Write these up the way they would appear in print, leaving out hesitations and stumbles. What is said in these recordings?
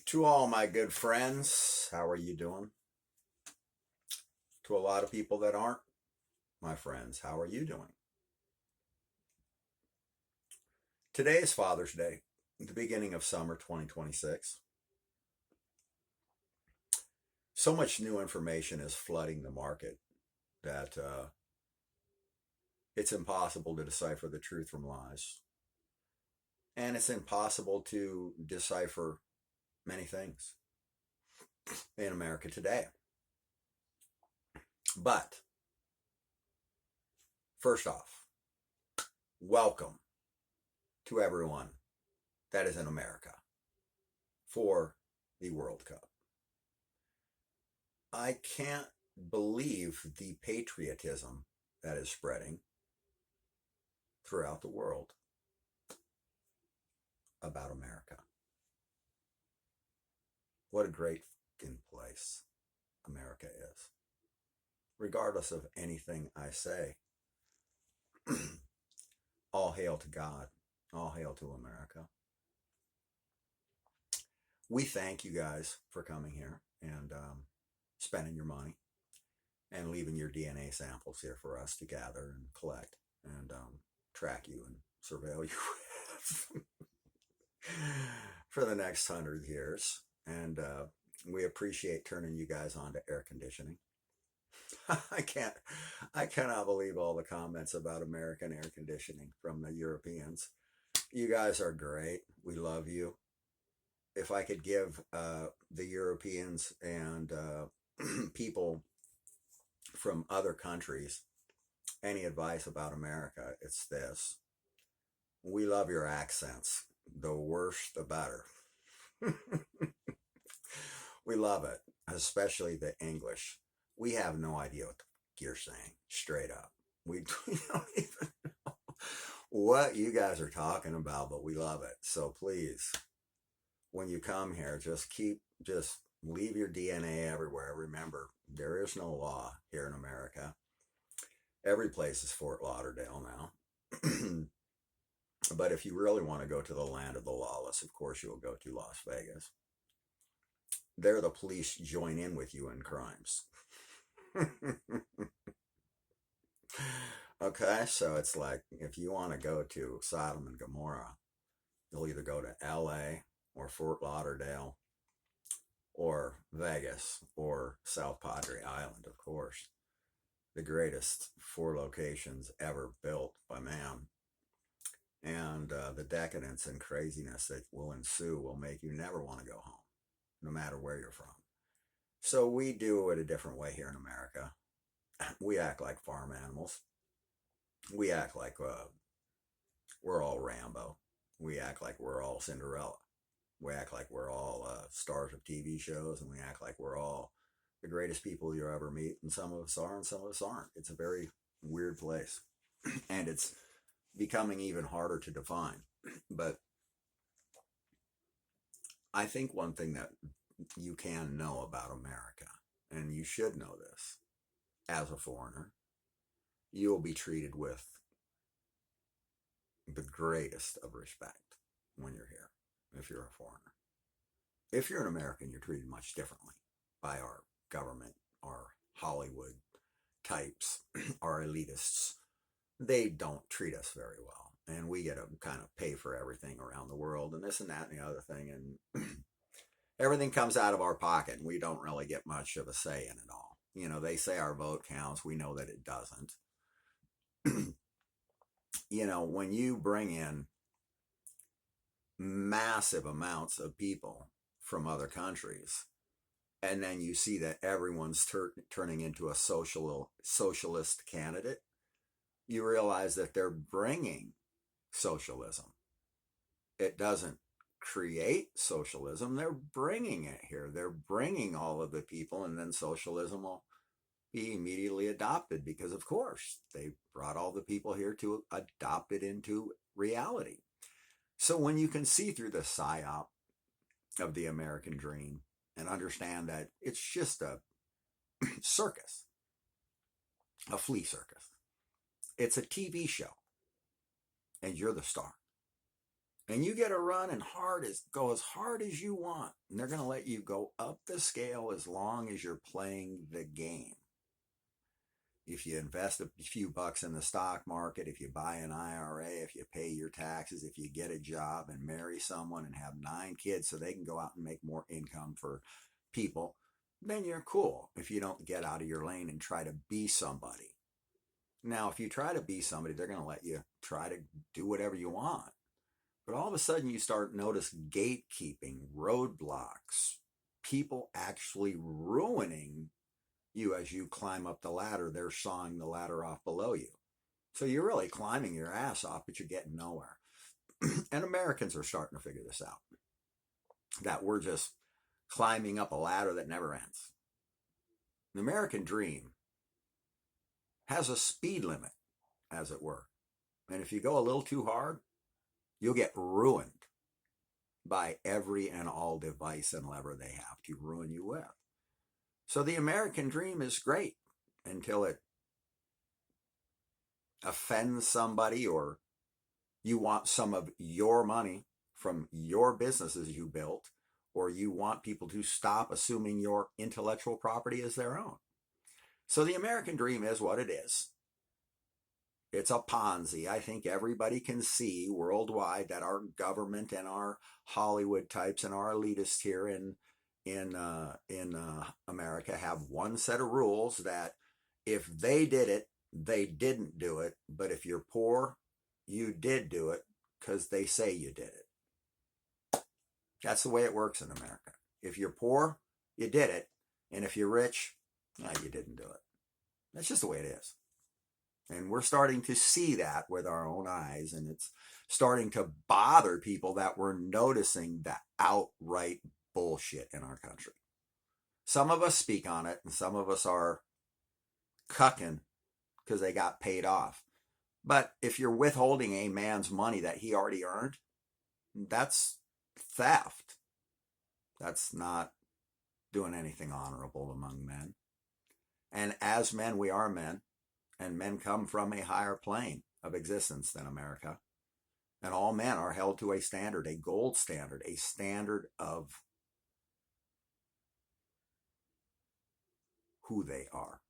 To all my good friends, how are you doing? To a lot of people that aren't my friends, how are you doing? Today is Father's Day, the beginning of summer 2026. So much new information is flooding the market that it's impossible to decipher the truth from lies. And it's impossible to decipher many things in America today. But first off, welcome to everyone that is in America for the World Cup. I can't believe the patriotism that is spreading throughout the world about America. What a great fucking place America is. Regardless of anything I say, all hail to God. All hail to America. We thank you guys for coming here and spending your money and leaving your DNA samples here for us to gather and collect and track you and surveil you with for the next 100 years. And we appreciate turning you guys on to air conditioning. I cannot believe all the comments about American air conditioning from the Europeans. You guys are great. We love you. If I could give the Europeans and people from other countries any advice about America, it's this. We love your accents. The worse, the better. We love it, especially the English. We have no idea what you're saying, straight up. We don't even know what you guys are talking about, but we love it. So please, when you come here, just leave your DNA everywhere. Remember, there is no law here in America. Every place is Fort Lauderdale now. But if you really want to go to the land of the lawless, of course you will go to Las Vegas. There the police join in with you in crimes. Okay, so it's like if you want to go to Sodom and Gomorrah, you'll either go to LA or Fort Lauderdale or Vegas or South Padre Island, of course. The greatest 4 locations ever built by man. And the decadence and craziness that will ensue will make you never want to go home, no matter where you're from. So we do it a different way here in America. We act like farm animals. We act like we're all Rambo. We act like we're all Cinderella. We act like we're all stars of TV shows, and we act like we're all the greatest people you'll ever meet. And some of us are, and some of us aren't. It's a very weird place, and it's becoming even harder to define. But I think one thing that you can know about America, and you should know this as a foreigner, you will be treated with the greatest of respect when you're here, if you're a foreigner. If you're an American, you're treated much differently by our government, our Hollywood types, our elitists. They don't treat us very well. And we get to kind of pay for everything around the world and this and that and the other thing. And everything comes out of our pocket, and we don't really get much of a say in it all. You know, they say our vote counts. We know that it doesn't. You know, when you bring in massive amounts of people from other countries, and then you see that everyone's turning into a socialist candidate, you realize that they're bringing socialism. It doesn't create socialism. They're bringing it here. They're bringing all of the people, and then socialism will be immediately adopted because, of course, they brought all the people here to adopt it into reality. So when you can see through the psyop of the American dream and understand that it's just a circus, a flea circus. It's a TV show, and you're the star. And you get to run and go as hard as you want. And they're going to let you go up the scale as long as you're playing the game. If you invest a few bucks in the stock market, if you buy an IRA, if you pay your taxes, if you get a job and marry someone and have 9 kids so they can go out and make more income for people, then you're cool. If you don't get out of your lane and try to be somebody. Now, if you try to be somebody, they're going to let you try to do whatever you want. But all of a sudden you start notice gatekeeping, roadblocks, people actually ruining you as you climb up the ladder. They're sawing the ladder off below you. So you're really climbing your ass off, but you're getting nowhere. And Americans are starting to figure this out, that we're just climbing up a ladder that never ends. The American dream has a speed limit, as it were. And if you go a little too hard, you'll get ruined by every and all device and lever they have to ruin you with. So the American dream is great until it offends somebody, or you want some of your money from your businesses you built, or you want people to stop assuming your intellectual property is their own. So the American dream is what it is. It's a Ponzi. I think everybody can see worldwide that our government and our Hollywood types and our elitists here in America have one set of rules, that if they did it, they didn't do it. But if you're poor, you did do it because they say you did it. That's the way it works in America. If you're poor, you did it. And if you're rich, you didn't do it. That's just the way it is. And we're starting to see that with our own eyes, and it's starting to bother people that we're noticing the outright bullshit in our country. Some of us speak on it, and some of us are cucking because they got paid off. But if you're withholding a man's money that he already earned, that's theft. That's not doing anything honorable among men. And as men, we are men. And men come from a higher plane of existence than America. And all men are held to a standard, a gold standard, a standard of who they are.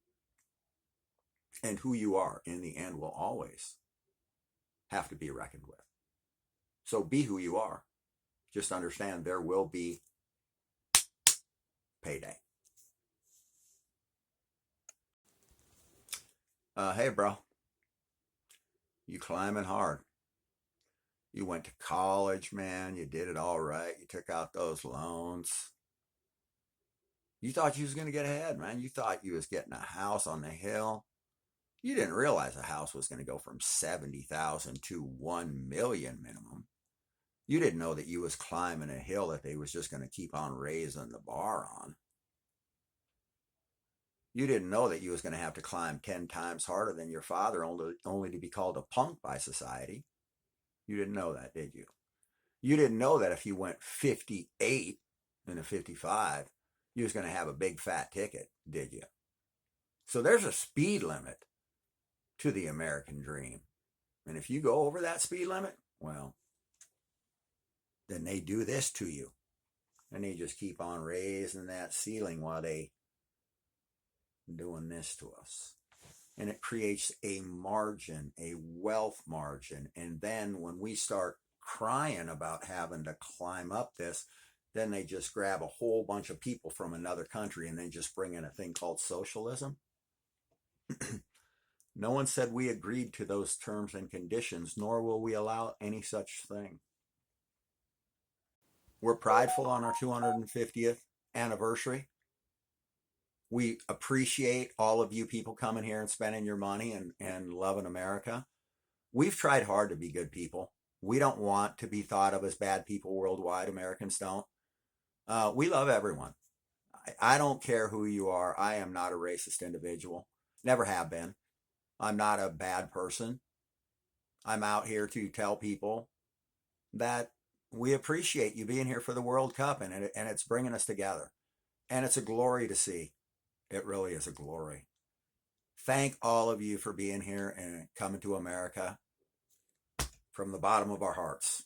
And who you are, in the end, will always have to be reckoned with. So be who you are. Just understand there will be payday. Hey, bro. You climbing hard. You went to college, man. You did it all right. You took out those loans. You thought you was going to get ahead, man. You thought you was getting a house on the hill. You didn't realize a house was going to go from 70,000 to 1 million minimum. You didn't know that you was climbing a hill that they was just going to keep on raising the bar on. You didn't know that you was going to have to climb 10 times harder than your father, only to be called a punk by society. You didn't know that, did you? You didn't know that if you went 58 in a 55, you was going to have a big fat ticket, did you? So there's a speed limit to the American dream. And if you go over that speed limit, well, then they do this to you. And they just keep on raising that ceiling while they doing this to us. And it creates a margin, a wealth margin. And then when we start crying about having to climb up this, then they just grab a whole bunch of people from another country and they just bring in a thing called socialism. No one said we agreed to those terms and conditions, nor will we allow any such thing. We're prideful on our 250th anniversary. We appreciate all of you people coming here and spending your money and loving America. We've tried hard to be good people. We don't want to be thought of as bad people worldwide. Americans don't. We love everyone. I don't care who you are. I am not a racist individual. Never have been. I'm not a bad person. I'm out here to tell people that we appreciate you being here for the World Cup, and it's bringing us together. And it's a glory to see. It really is a glory. Thank all of you for being here and coming to America from the bottom of our hearts.